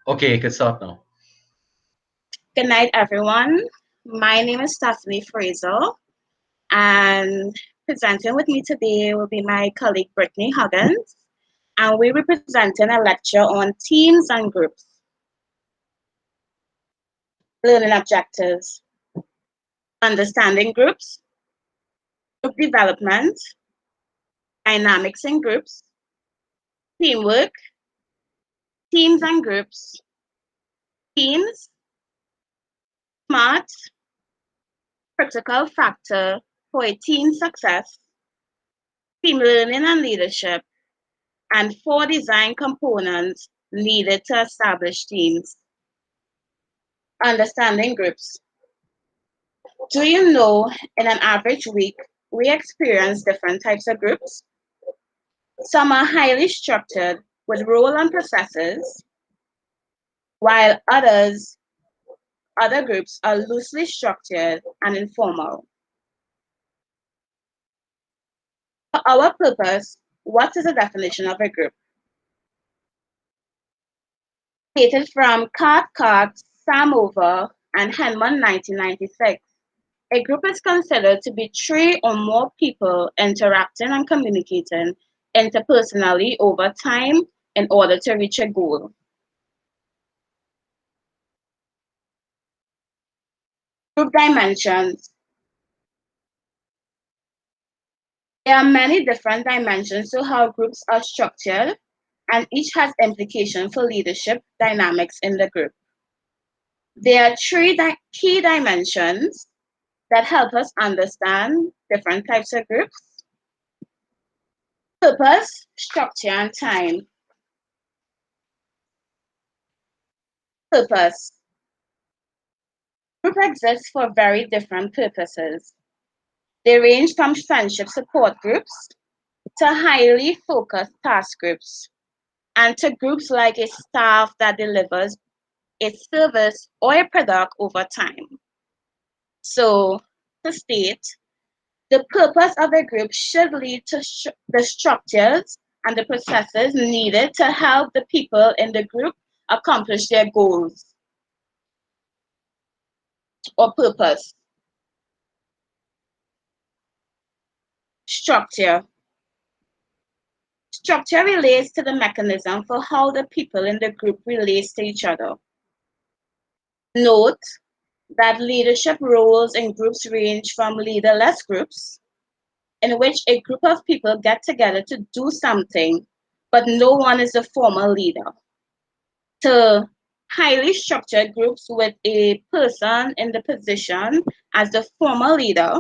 Okay, you can start now. Good night, everyone. My name is Stephanie Fraser, and presenting with me today will be my colleague Brittany Huggins, and we will be presenting a lecture on teams and groups, learning objectives, understanding groups, group development, dynamics in groups, teamwork, teams and groups, teams, smart, critical factor for a team success, team learning and leadership, and 4 design components needed to establish teams. Understanding groups. Do you know in an average week, we experience different types of groups? Some are highly structured with role and processes, while other groups are loosely structured and informal. For our purpose, what is the definition of a group? Stated from Cathcart, Samover, and Henman 1996. A group is considered to be 3 or more people interacting and communicating interpersonally over time in order to reach a goal. Group dimensions. There are many different dimensions to how groups are structured, and each has implications for leadership dynamics in the group. There are 3 key dimensions that help us understand different types of groups: purpose, structure, and time. Purpose. Groups exist for very different purposes. They range from friendship support groups to highly focused task groups, and to groups like a staff that delivers a service or a product over time. So, to state, the purpose of a group should lead to the structures and the processes needed to help the people in the group accomplish their goals or purpose. Structure. Structure relates to the mechanism for how the people in the group relate to each other. Note that leadership roles in groups range from leaderless groups, in which a group of people get together to do something, but no one is the formal leader, to highly structured groups with a person in the position as the formal leader.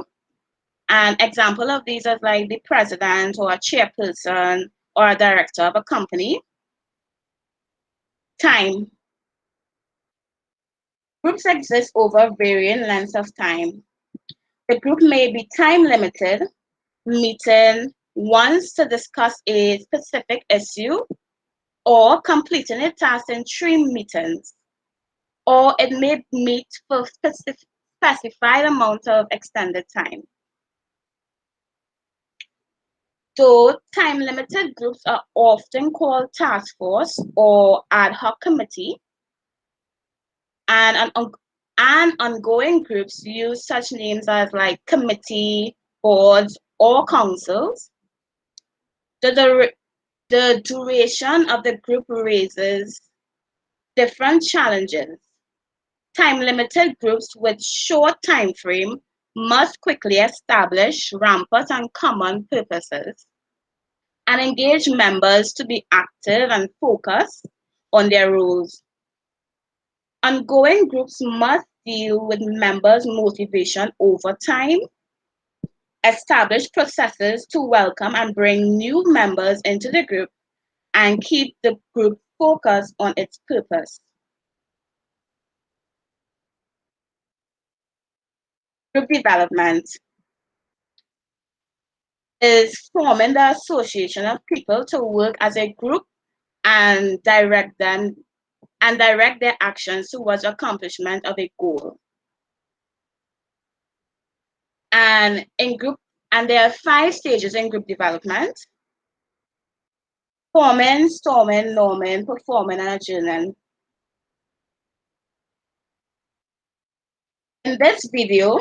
An example of these is like the president or a chairperson or a director of a company. Time. Groups exist over varying lengths of time. The group may be time limited, meeting once to discuss a specific issue, or completing a task in 3 meetings, or it may meet for specified amount of extended time. So time-limited groups are often called task force or ad hoc committee, and ongoing groups use such names as like committee, boards, or councils. The duration of the group raises different challenges. Time-limited groups with short time frame must quickly establish rampant and common purposes and engage members to be active and focused on their roles. Ongoing groups must deal with members' motivation over time, establish processes to welcome and bring new members into the group, and keep the group focused on its purpose. Group development is forming the association of people to work as a group and direct their actions towards accomplishment of a goal. And in group, and there are 5 stages in group development: forming, storming, norming, performing, and adjourning. In this video,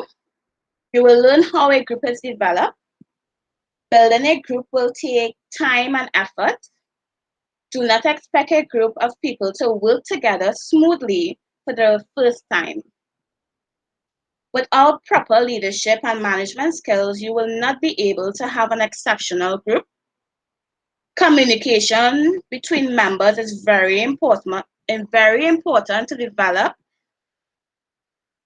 you will learn how a group is developed. Building a group will take time and effort. Do not expect a group of people to work together smoothly for the first time. Without proper leadership and management skills, you will not be able to have an exceptional group. Communication between members is very important to develop,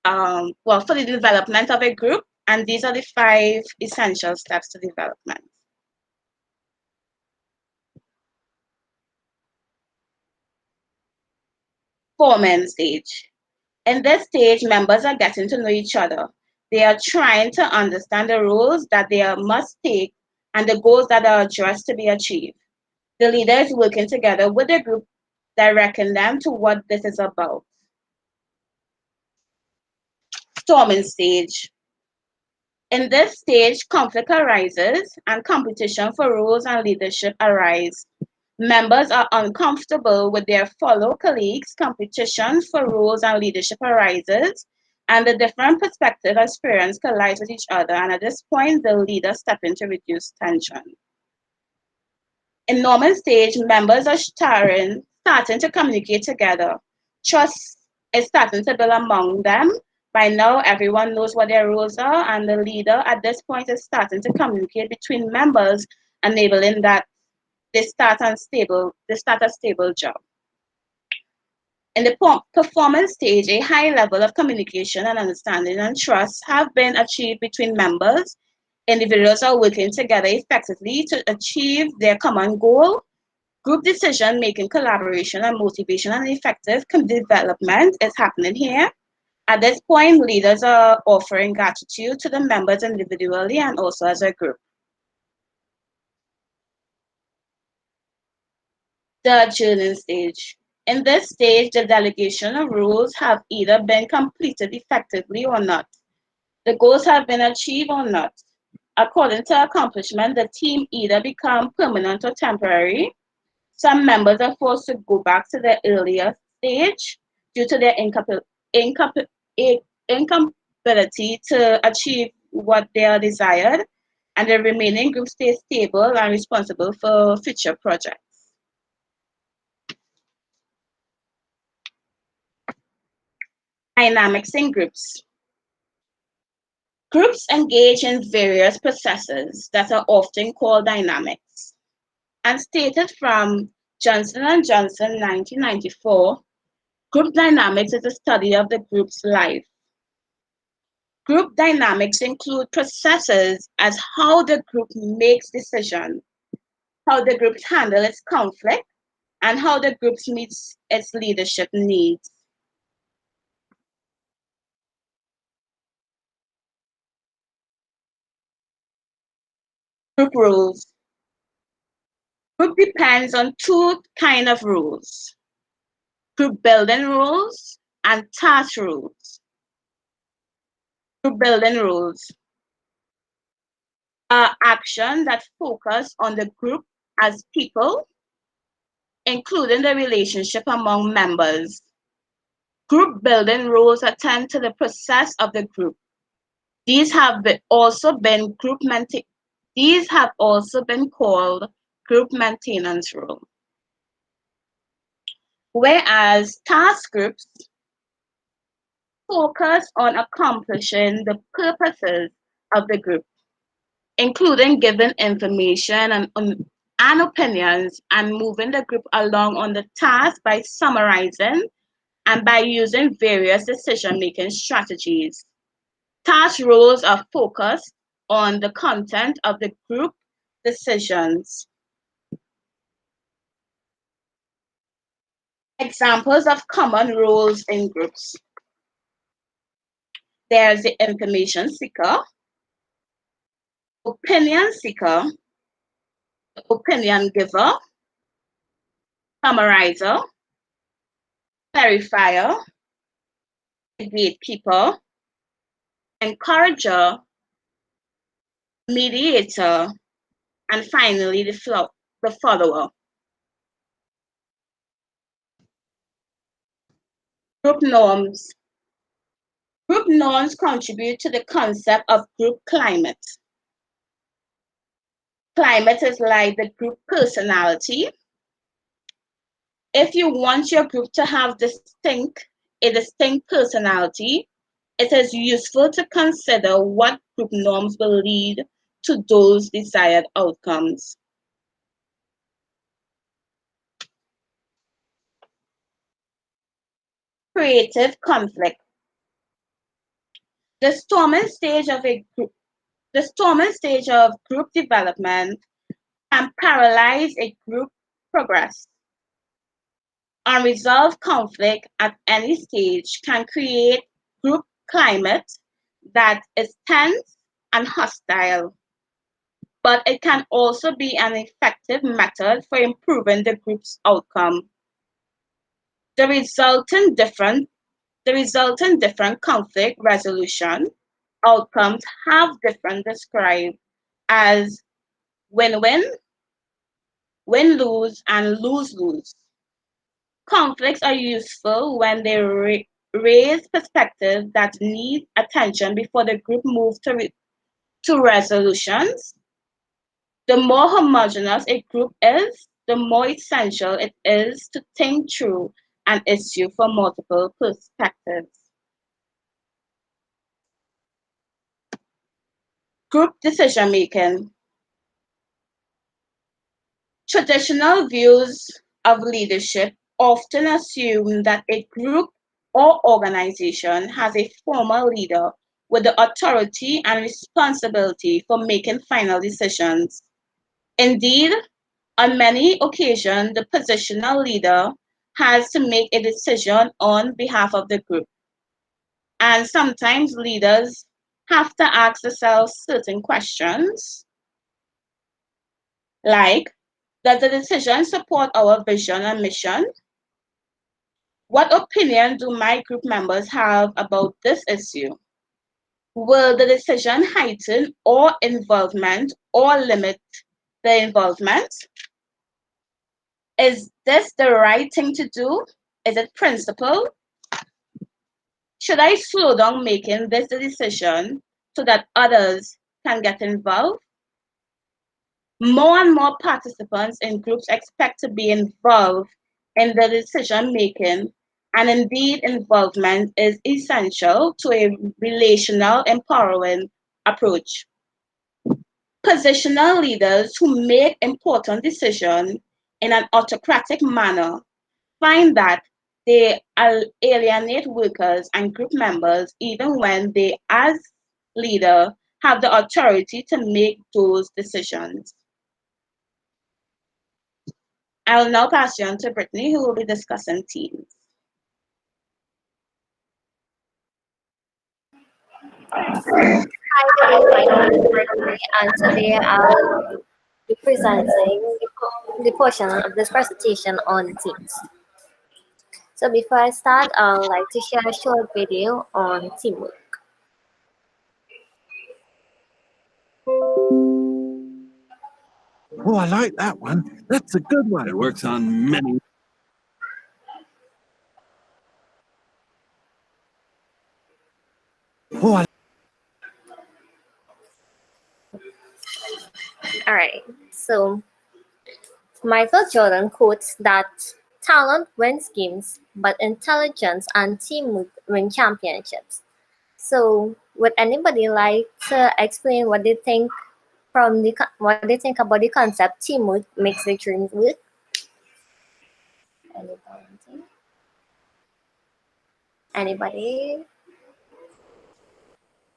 for the development of a group, and these are the 5 essential steps to development. Forming stage. In this stage, members are getting to know each other. They are trying to understand the roles that they must take and the goals that are just to be achieved. The leader is working together with the group, directing them to what this is about. Storming stage. In this stage, conflict arises and competition for roles and leadership arise. Members are uncomfortable with their fellow colleagues, competition for roles and leadership arises, and the different perspective experience collides with each other, and at this point, the leader steps in to reduce tension. In normal stage, members are starting to communicate together. Trust is starting to build among them. By now, everyone knows what their roles are, and the leader at this point is starting to communicate between members, enabling that they start a stable job. In the performance stage, a high level of communication and understanding and trust have been achieved between members. Individuals are working together effectively to achieve their common goal. Group decision-making, collaboration, and motivation and effective development is happening here. At this point, leaders are offering gratitude to the members individually and also as a group. The adjourning stage. In this stage, the delegation of roles have either been completed effectively or not. The goals have been achieved or not. According to accomplishment, the team either become permanent or temporary. Some members are forced to go back to their earlier stage due to their incompatibility to achieve what they are desired, and the remaining group stays stable and responsible for future projects. Dynamics in groups. Groups engage in various processes that are often called dynamics. And stated from Johnson & Johnson 1994, group dynamics is a study of the group's life. Group dynamics include processes as how the group makes decisions, how the group handles its conflict, and how the group meets its leadership needs. Group rules. Group depends on 2 kinds of rules: group building rules and task rules. Group building rules are actions that focus on the group as people, including the relationship among members. Group building rules attend to the process of the group. These have also been called group maintenance rules. Whereas task groups focus on accomplishing the purposes of the group, including giving information and opinions and moving the group along on the task by summarizing and by using various decision-making strategies. Task roles are focused on the content of the group decisions. Examples of common roles in groups. There's the information seeker, opinion seeker, opinion giver, summarizer, clarifier, gatekeeper, encourager, mediator, and finally the follower. Group norms. Group norms contribute to the concept of group climate. Climate is like the group personality. If you want your group to have a distinct personality, it is useful to consider what group norms will lead to those desired outcomes. Creative conflict. The storming stage of group development can paralyze a group progress. Unresolved conflict at any stage can create group climate that is tense and hostile, but it can also be an effective method for improving the group's outcome. The resulting different conflict resolution outcomes have different described as win-win, win-lose, and lose-lose. Conflicts are useful when they raise perspectives that need attention before the group moves to resolutions. The more homogeneous a group is, the more essential it is to think through an issue from multiple perspectives. Group decision making. Traditional views of leadership often assume that a group or organization has a formal leader with the authority and responsibility for making final decisions. Indeed, on many occasions, the positional leader has to make a decision on behalf of the group, and sometimes leaders have to ask themselves certain questions like, does the decision support our vision and mission? What opinion do my group members have about this issue? Will the decision heighten or involvement or limit the involvement? Is this the right thing to do? Is it principle? Should I slow down making this decision so that others can get involved? More and more participants in groups expect to be involved in the decision making, and indeed, involvement is essential to a relational, empowering approach. Positional leaders who make important decisions in an autocratic manner find that they alienate workers and group members even when they, as leader, have the authority to make those decisions. I will now pass you on to Brittany, who will be discussing teams. Hi, good evening. My name is Brittany, and today I'll be presenting the portion of this presentation on teams. So before I start, I'd like to share a short video on teamwork. Oh, I like that one. That's a good one. It works on many. Oh, All right. So Michael Jordan quotes that talent wins games, but intelligence and teamwork win championships. So would anybody like to explain what they think what they think about the concept teamwork makes the dream work? Anybody? Anybody?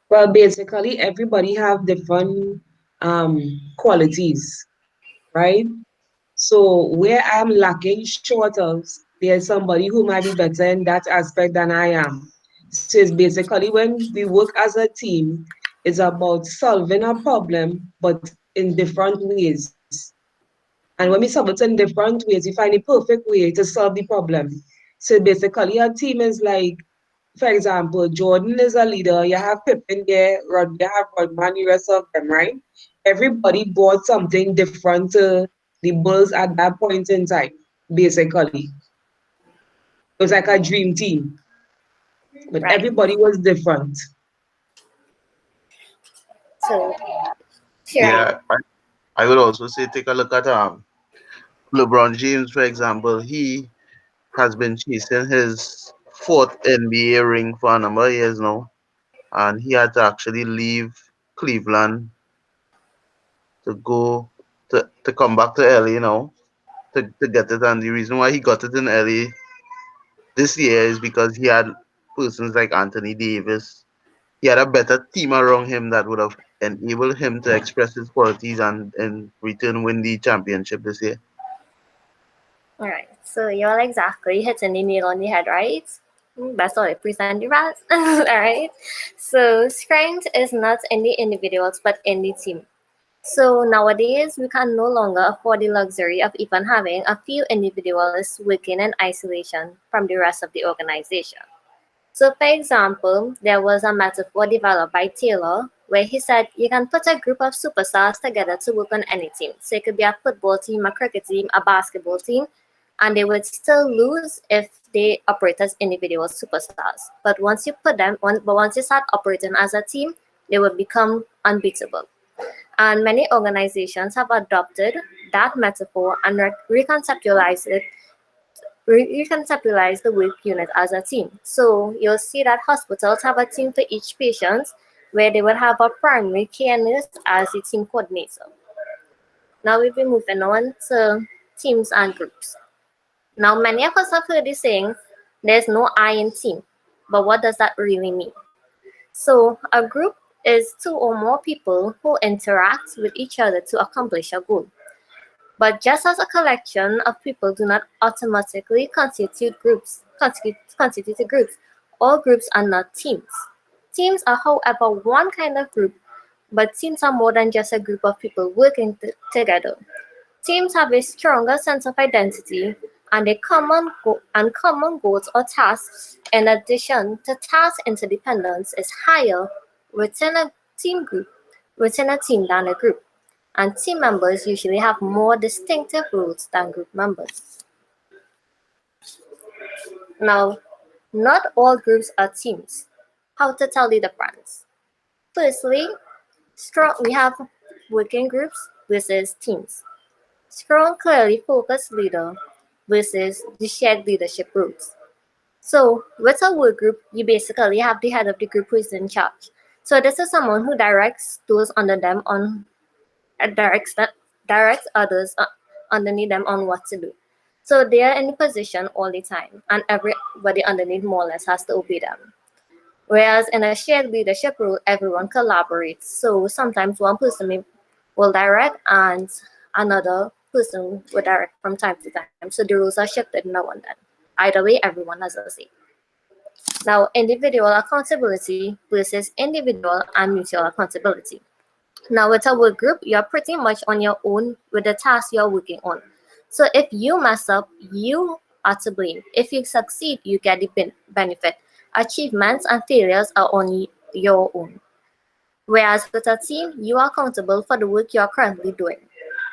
Well, basically, everybody have different qualities, right? So where I'm lacking short of, there's somebody who might be better in that aspect than I am. So it's basically when we work as a team, it's about solving a problem, but in different ways. And when we solve it in different ways, we find a perfect way to solve the problem. So basically, a team is like, for example, Jordan is a leader. You have Pippen there, you have Rodman, the rest of them, right? Everybody brought something different to the Bulls at that point in time, basically. It was like a dream team. but Right. everybody was different. So, Shireen. Yeah, I would also say take a look at LeBron James, for example. He has been chasing his fourth NBA ring for a number of years now, and he had to actually leave Cleveland to go to come back to LA, to get it. And the reason why he got it in LA this year is because he had persons like Anthony Davis. He had a better team around him that would have enabled him to express his qualities and in return win the championship this year. Alright, so you're exactly hitting the nail on the head, right? That's all I present you as. Alright, so strength is not in the individuals but in the team. So nowadays, we can no longer afford the luxury of even having a few individuals working in isolation from the rest of the organization. So, for example, there was a metaphor developed by Taylor where he said you can put a group of superstars together to work on any team. So, it could be a football team, a cricket team, a basketball team, and they would still lose if they operate as individual superstars. But once you once you start operating as a team, they will become unbeatable. And many organizations have adopted that metaphor and reconceptualize the work unit as a team. So you'll see that hospitals have a team for each patient where they will have a primary care nurse as the team coordinator. Now we'll be moving on to teams and groups. Now many of us have heard this saying, there's no I in team. But what does that really mean? So a group is two or more people who interact with each other to accomplish a goal. But just as a collection of people do not automatically constitute groups, all groups are not teams. Teams are, however, one kind of group, but teams are more than just a group of people working together. Teams have a stronger sense of identity and common goals or tasks in addition to task interdependence is higher within a within a team than a group. And team members usually have more distinctive roles than group members. Now, not all groups are teams. How to tell the difference? Firstly, we have working groups versus teams. Strong, clearly focused leader versus the shared leadership roles. So, with a work group, you basically have the head of the group who is in charge. So, this is someone who directs those under them on directs others underneath them on what to do. So they are in the position all the time, and everybody underneath more or less has to obey them. Whereas in a shared leadership role, everyone collaborates. So sometimes one person will direct, and another person will direct from time to time. So the roles are shifted now and then. Either way, everyone has a say. Now, individual accountability versus individual and mutual accountability. Now, with a work group, you're pretty much on your own with the task you're working on. So if you mess up, you are to blame. If you succeed, you get the benefit. Achievements and failures are only your own. Whereas with a team, you are accountable for the work you are currently doing.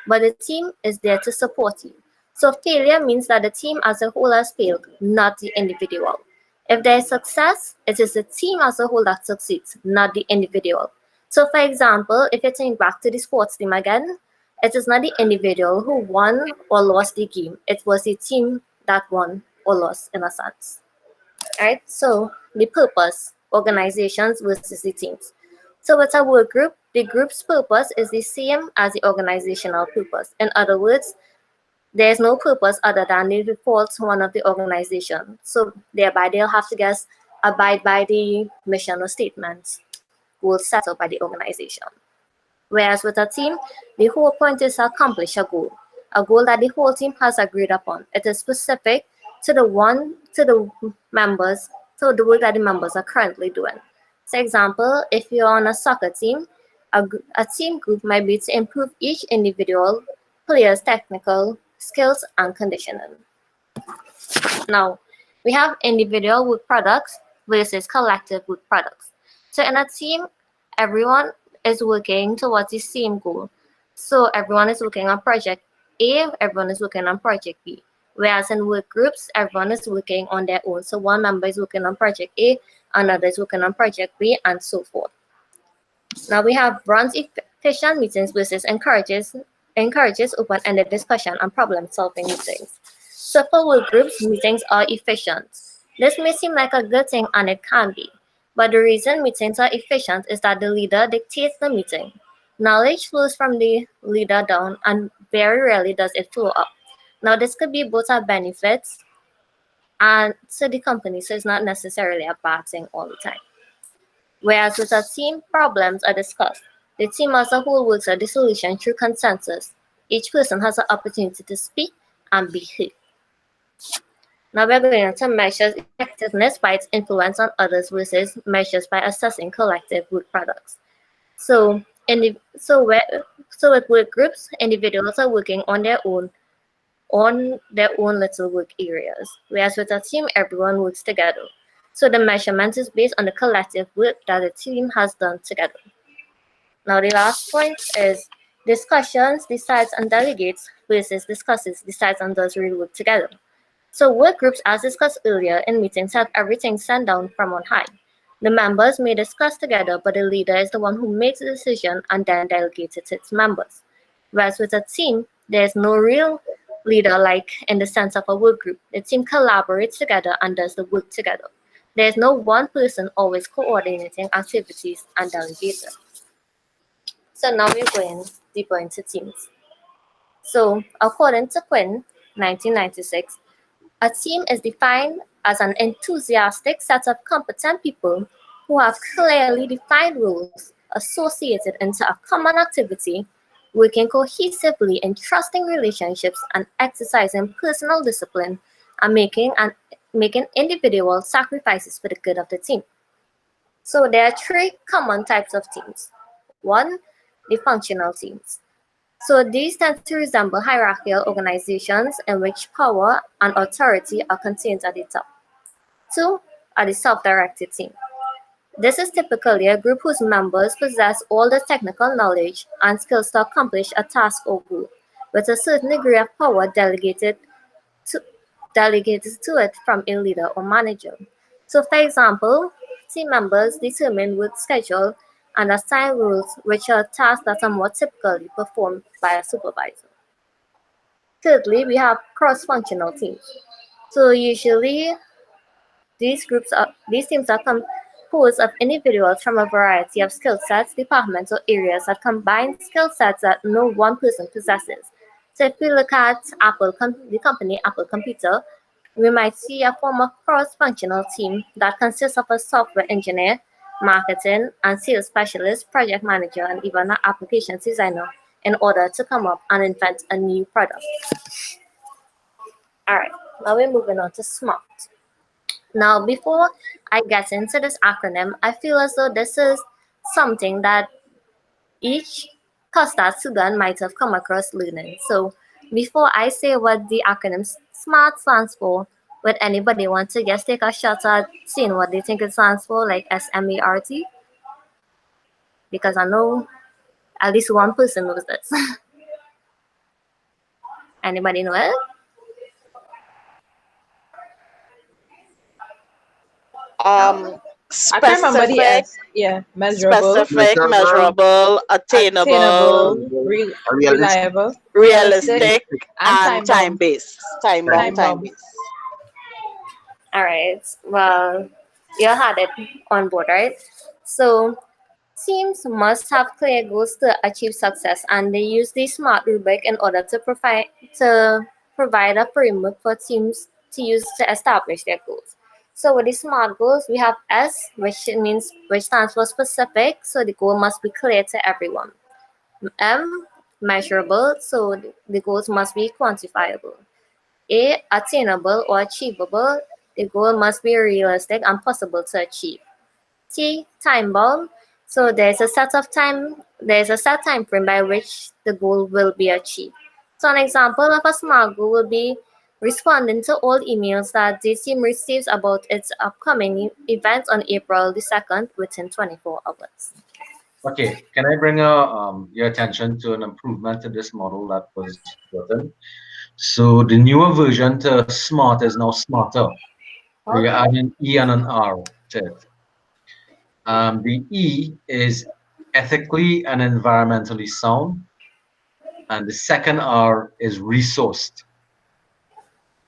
But the team is there to support you. So failure means that the team as a whole has failed, not the individual. If there is success, it is the team as a whole that succeeds, not the individual. So for example, if you think back to the sports team again, it is not the individual who won or lost the game. It was the team that won or lost in a sense. Right? So the purpose, organizations versus the teams. So with a work group, the group's purpose is the same as the organizational purpose. In other words, there is no purpose other than the default one of the organization. So thereby they'll have to just abide by the mission or statements goals set up by the organization. Whereas with a team, the whole point is to accomplish a goal that the whole team has agreed upon. It is specific to the members, to the work that the members are currently doing. For example, if you're on a soccer team, a team group might be to improve each individual player's technical skills and conditioning. Now, we have individual work products versus collective work products. So in a team, everyone is working towards the same goal. So everyone is working on project A, everyone is working on project B. Whereas in work groups, everyone is working on their own. So one member is working on project A, another is working on project B, and so forth. Now we have runs efficient meetings versus encourages open-ended discussion and problem-solving meetings. So for work groups, meetings are efficient. This may seem like a good thing, and it can be, but the reason meetings are efficient is that the leader dictates the meeting. Knowledge flows from the leader down, and very rarely does it flow up. Now this could be both a benefit and to the company, so it's not necessarily a bad thing all the time. Whereas with a team, problems are discussed. The team as a whole works out the solution through consensus. Each person has an opportunity to speak and be heard. Now we're going to measure effectiveness by its influence on others versus measures by assessing collective work products. So, in the, so, where, so with work groups, individuals are working on their own little work areas, whereas with a team, everyone works together. So the measurement is based on the collective work that the team has done together. Now the last point is discussions, decides, and delegates versus discusses, decides, and does real work together. So work groups, as discussed earlier in meetings, have everything sent down from on high. The members may discuss together, but the leader is the one who makes the decision and then delegates it to its members. Whereas with a team, there's no real leader like in the sense of a work group. The team collaborates together and does the work together. There's no one person always coordinating activities and delegating. So now we're going deeper into teams. So according to Quinn, 1996, a team is defined as an enthusiastic set of competent people who have clearly defined roles associated into a common activity, working cohesively in trusting relationships and exercising personal discipline and making individual sacrifices for the good of the team. So there are three common types of teams. One, the functional teams. So these tend to resemble hierarchical organizations in which power and authority are contained at the top. Two are the self-directed team. This is typically a group whose members possess all the technical knowledge and skills to accomplish a task or goal, with a certain degree of power to, delegated to it from a leader or manager. So for example, team members determine work schedule and assign roles, which are tasks that are more typically performed by a supervisor. Thirdly, we have cross-functional teams. So usually these teams are composed of individuals from a variety of skill sets, departments, or areas that combine skill sets that no one person possesses. So if we look at the company Apple Computer, we might see a form of cross-functional team that consists of a software engineer, marketing and sales specialist, project manager, and even an applications designer in order to come up and invent a new product. All right, now we're moving on to SMART. Now, before I get into this acronym, I feel as though this is something that each COSTA student might have come across learning. So before I say what the acronym SMART stands for, would anybody want to just take a shot at seeing what they think it stands for, like SMART? Because I know at least one person knows this. Anybody know it? Um, I can't remember the specific, S. Yeah, measurable, specific, Measurable, measurable, attainable, attainable, reliable, realistic. reliable, realistic, realistic, and and time time bound. based. Time Time. bound, Time time bound. based. All right. Well, you had it on board, right? So teams must have clear goals to achieve success, and they use the SMART rubric in order to provide a framework for teams to use to establish their goals. So with the SMART goals, we have S, which stands for specific, so the goal must be clear to everyone. M, measurable, so the goals must be quantifiable. A, attainable or achievable, the goal must be realistic and possible to achieve. T, time bound. So there's a set time frame by which the goal will be achieved. So an example of a SMART goal will be responding to all emails that the team receives about its upcoming event on April the 2nd within 24 hours. Okay, can I bring your attention to an improvement to this model that was written? So the newer version to smart is now smarter. So you Okay. add an E and an R to it. The E is ethically and environmentally sound. And the second R is resourced,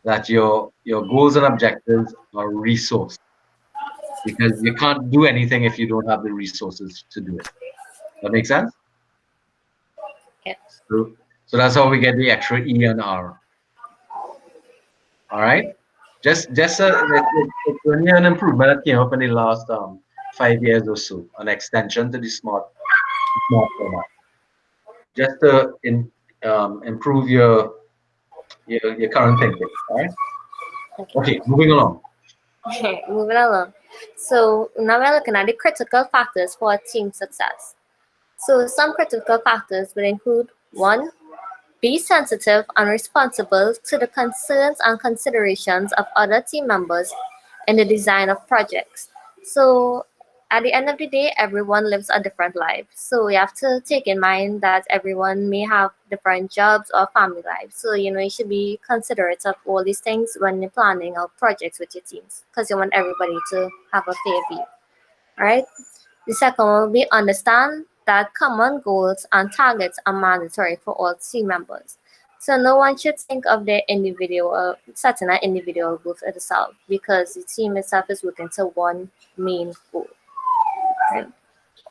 that your goals and objectives are resourced because you can't do anything if you don't have the resources to do it. That makes sense? Yeah. So, so that's how we get the extra E and R. All right. Just it's only an improvement that came up in the last 5 years or so, an extension to the smart format, just to improve your current thinking. All right. Okay. Okay, moving along. Moving along. So now we're looking at the critical factors for team success. So some critical factors will include one, be sensitive and responsible to the concerns and considerations of other team members in the design of projects. So at the end of the day, everyone lives a different life. So we have to take in mind that everyone may have different jobs or family lives. So, you should be considerate of all these things when you're planning out projects with your teams because you want everybody to have a fair view. All right. The second one will be understand that common goals and targets are mandatory for all team members. So no one should think of their individual setting an individual goal for itself because the team itself is working to one main goal. Right?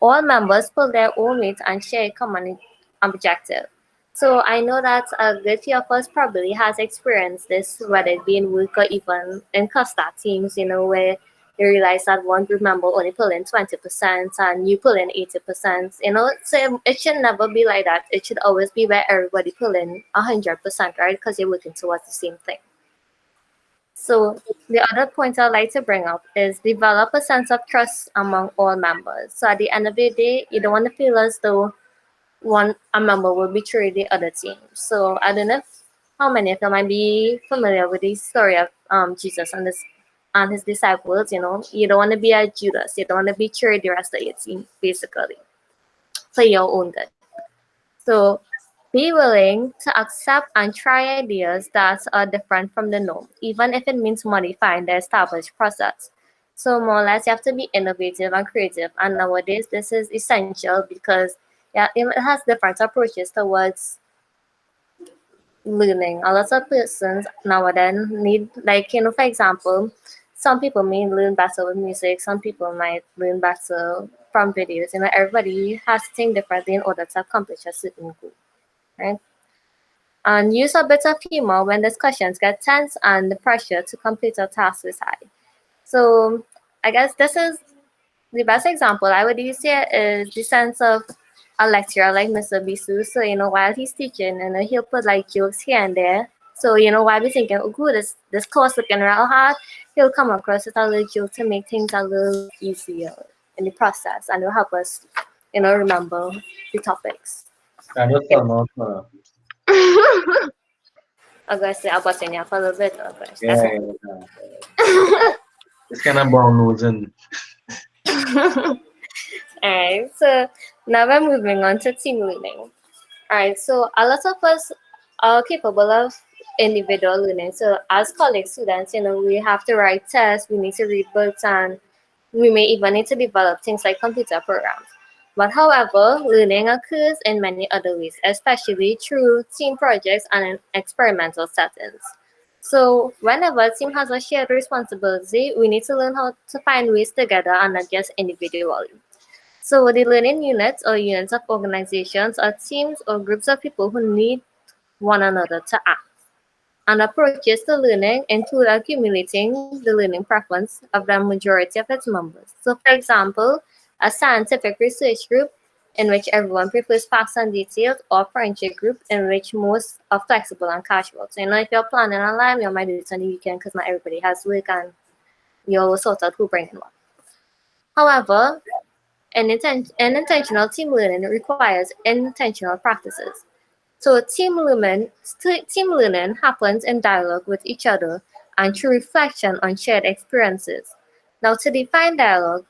All members pull their own weight and share a common objective. So I know that a good few of us probably has experienced this, whether it be in work or even in cluster teams, where you realize that one group member only pull in 20% and you pull in 80%. So it should never be like that. It should always be where everybody pull in 100%, right? Because you're working towards the same thing. So the other point I'd like to bring up is develop a sense of trust among all members. So at the end of the day, you don't want to feel as though a member will betray the other team. So I don't know how many of you might be familiar with the story of Jesus and his disciples. You don't want to be a Judas. You don't want to betray the rest of your team, basically, for your own good. So be willing to accept and try ideas that are different from the norm, even if it means modifying the established process. So more or less, you have to be innovative and creative. And nowadays, this is essential because it has different approaches towards learning. A lot of persons nowadays need, like, for example, some people may learn better with music, some people might learn better from videos. Everybody has to think differently in order to accomplish a certain goal, right? And use a bit of humor when discussions get tense and the pressure to complete a task is high. So I guess this is the best example I would use here is the sense of a lecturer like Mr. Bisu. So, while he's teaching, he'll put like jokes here and there. So, while we're thinking, oh, good, this course looking real hard, he'll come across with a little joke to make things a little easier in the process and it'll help us, remember the topics. Kind of Salman. August, I'll put in here for a little bit. August. Yeah, That's yeah, yeah. It's kind of brown nose and Alright, so now we're moving on to team learning. Alright, so a lot of us are capable of individual learning. So as college students, we have to write tests, we need to read books, and we may even need to develop things like computer programs. But however, learning occurs in many other ways, especially through team projects and in experimental settings. So whenever a team has a shared responsibility, we need to learn how to find ways together and not just individually. So the learning units or units of organizations are teams or groups of people who need one another to act. And approaches to learning include accumulating the learning preference of the majority of its members. So for example, a scientific research group in which everyone prefers facts and details, or friendship group in which most are flexible and casual. So if you're planning a live, you might do it on the weekend because not everybody has work and you'll sort out who brings what. However, an intentional team learning requires intentional practices. So team learning happens in dialogue with each other and through reflection on shared experiences. Now, to define dialogue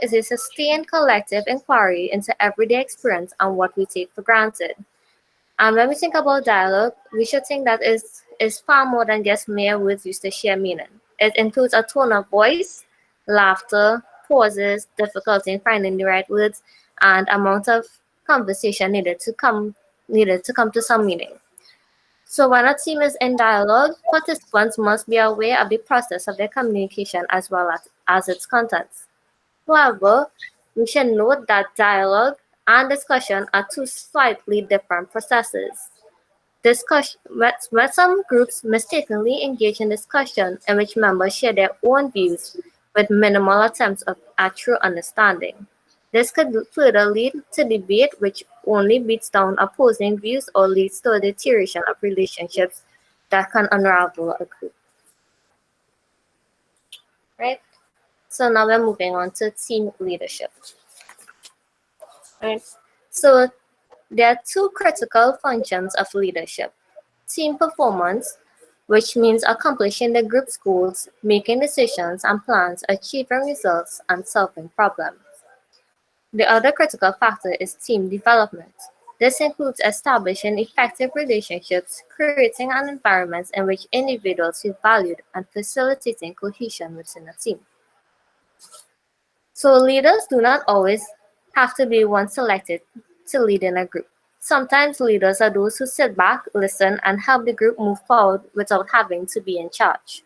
is a sustained collective inquiry into everyday experience and what we take for granted. And when we think about dialogue, we should think that is far more than just mere words used to share meaning. It includes a tone of voice, laughter, pauses, difficulty in finding the right words, and amount of conversation needed to come to some meaning. So when a team is in dialogue, participants must be aware of the process of their communication as its contents. However, we should note that dialogue and discussion are two slightly different processes. Discussion, where some groups mistakenly engage in discussion in which members share their own views with minimal attempts at true understanding. This could further lead to debate which only beats down opposing views or leads to a deterioration of relationships that can unravel a group. Right? So now we're moving on to team leadership. Right? So there are two critical functions of leadership: team performance, which means accomplishing the group's goals, making decisions and plans, achieving results, and solving problems. The other critical factor is team development. This includes establishing effective relationships, creating an environment in which individuals feel valued, and facilitating cohesion within a team. So leaders do not always have to be one selected to lead in a group. Sometimes leaders are those who sit back, listen, and help the group move forward without having to be in charge.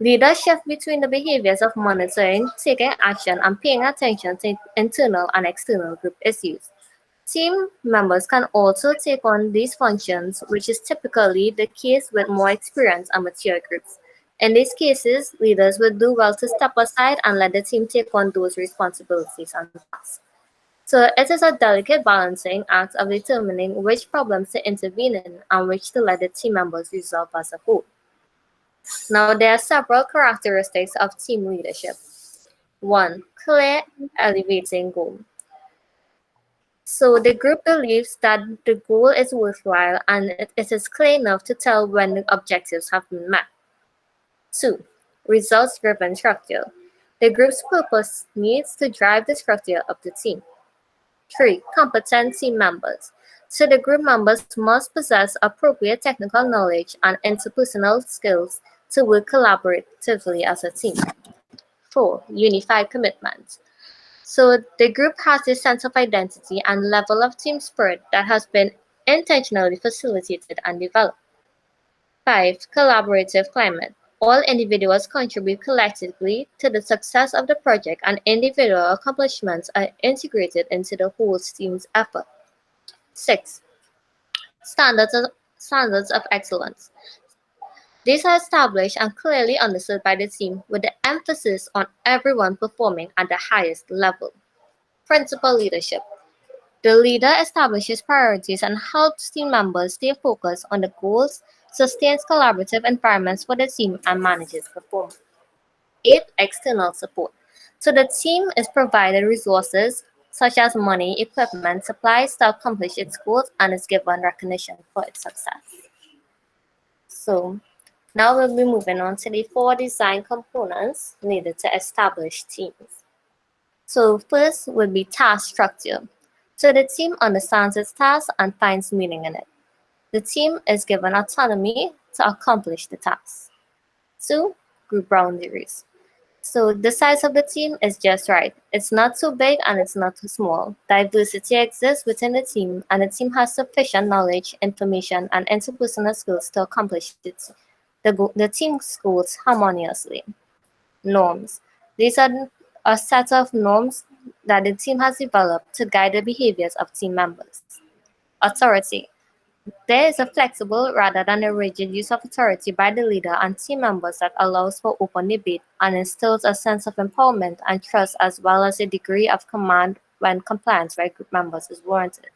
Leaders shift between the behaviors of monitoring, taking action, and paying attention to internal and external group issues. Team members can also take on these functions, which is typically the case with more experienced and mature groups. In these cases, leaders would do well to step aside and let the team take on those responsibilities and tasks. So it is a delicate balancing act of determining which problems to intervene in and which to let the team members resolve as a whole. Now, there are several characteristics of team leadership. One, clear, elevating goal. So the group believes that the goal is worthwhile and it is clear enough to tell when the objectives have been met. Two, results-driven structure. The group's purpose needs to drive the structure of the team. Three, competent team members. So the group members must possess appropriate technical knowledge and interpersonal skills to work collaboratively as a team. Four, unified commitment. So the group has a sense of identity and level of team spirit that has been intentionally facilitated and developed. Five, collaborative climate. All individuals contribute collectively to the success of the project and individual accomplishments are integrated into the whole team's effort. Six, standards of excellence. These are established and clearly understood by the team with the emphasis on everyone performing at the highest level. Principal leadership. The leader establishes priorities and helps team members stay focused on the goals, sustains collaborative environments for the team, and manages performance. 8. External support. So the team is provided resources such as money, equipment, supplies to accomplish its goals and is given recognition for its success. So now we'll be moving on to the 4 design components needed to establish teams. So first would be task structure. So the team understands its task and finds meaning in it. The team is given autonomy to accomplish the task. 2. Group boundaries. So the size of the team is just right. It's not too big and it's not too small. Diversity exists within the team and the team has sufficient knowledge, information, and interpersonal skills to accomplish the team's goals harmoniously. Norms. These are a set of norms that the team has developed to guide the behaviors of team members. Authority. There is a flexible rather than a rigid use of authority by the leader and team members that allows for open debate and instills a sense of empowerment and trust as well as a degree of command when compliance by group members is warranted.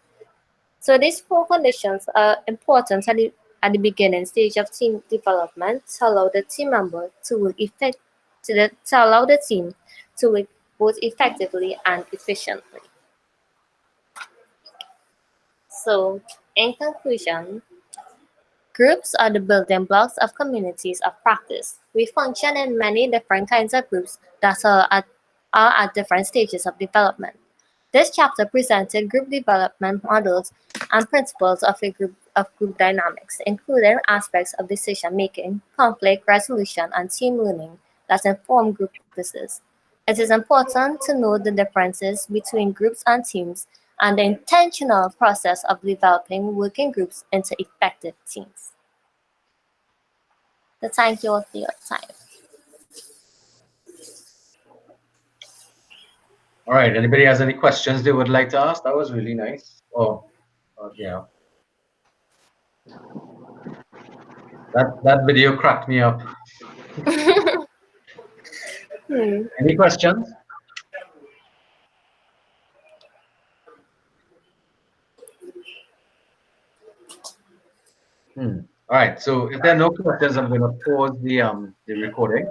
So these 4 conditions are important at the beginning stage of team development to allow the team member to work to allow the team to work both effectively and efficiently. So in conclusion, groups are the building blocks of communities of practice. We function in many different kinds of groups that are at different stages of development. This chapter presented group development models and principles of group dynamics, including aspects of decision making, conflict resolution, and team learning that inform group practices. It is important to know the differences between groups and teams and the intentional process of developing working groups into effective teams. So thank you all for your time. All right. Anybody has any questions they would like to ask? That was really nice. Oh, yeah. That video cracked me up. Hmm. Any questions? All right. So if there are no questions, I'm going to pause the recording.